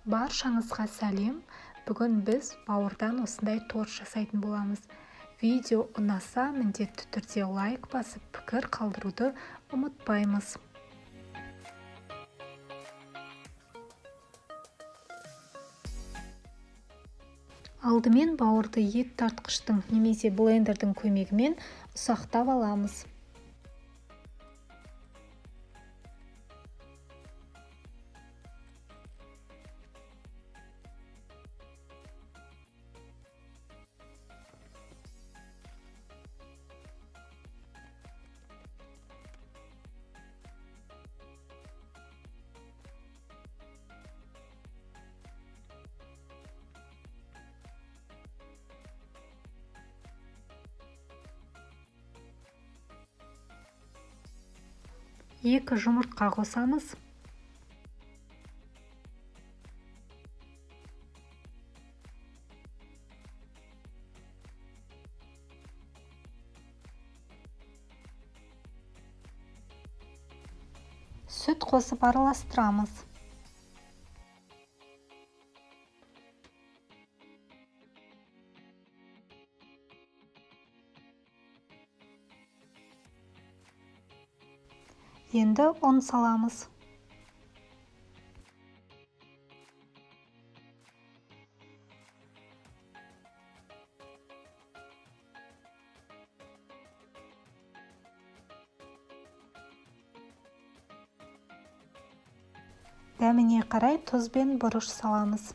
Баршаңызға сәлем. Бүгін біз бауырдан осындай торт жасайтын боламыз. Видео ұнаса, міндетті түрде лайк басып, пікір қалдыруды ұмытпаймыз. Алдымен бауырды ет тартқыштың немесе блендердің көмегімен ұсақтап аламыз. Екі жұмыртқа қосамыз. Сүт қосып араластырамыз. Енді ұн саламыз. Дәміне қарай тұз бен бұрыш саламыз.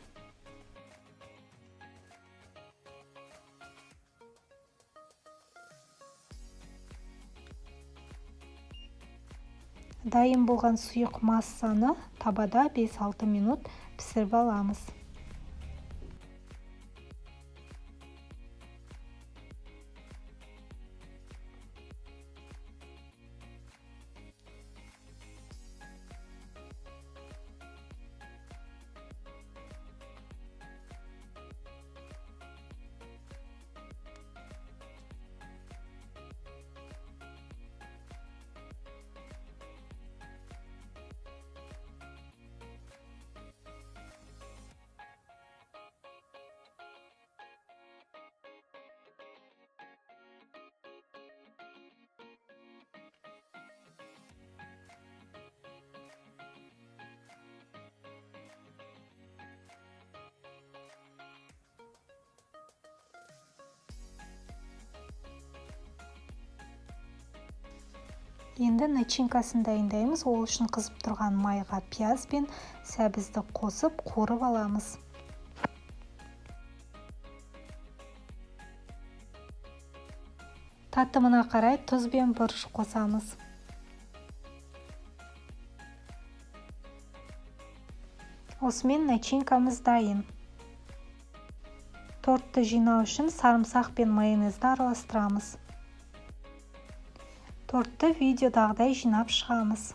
Дайын болған сұйық массаны табада 5-6 минут пісіріп аламыз. Енді начинкасын дайындаймыз. Ол үшін қызып тұрған майға пияз бен сәбізді қосып, қуырып аламыз. Татымына қарай тұз бен бұрыш қосамыз. Осымен начинкамыз дайын. Тортты жинау үшін сарымсақ пен майонезді араластырамыз. Тортты видеодағыдай жинап шығамыз.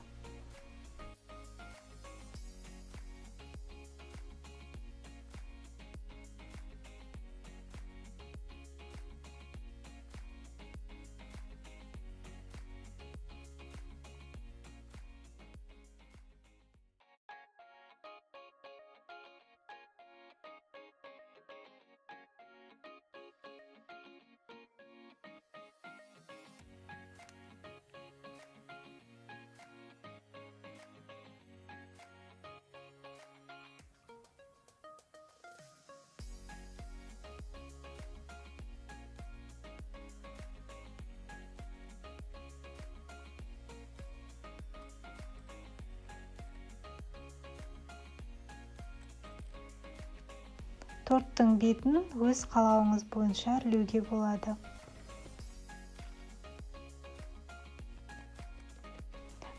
Торттың бетін өз қалауыңыз бойынша әрлеуге болады.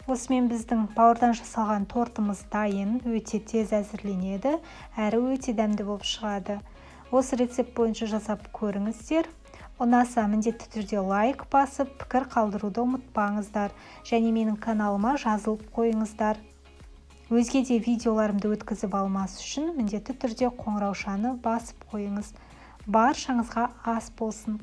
Осымен біздің бауырдан жасалған тортымыз дайын, өте тез әзірленеді, әрі өте дәмді болып шығады. Осы рецепт бойынша жасап көріңіздер. Ұнаса, міндетті түрде лайк басып, пікір қалдыруды ұмытпаңыздар. Және менің каналыма жазылып қойыңыздар. Өзге де видеоларымды өткізіп алмас үшін міндетті түрде қоңыраушаны басып қойыңыз. Баршаңызға ас болсын.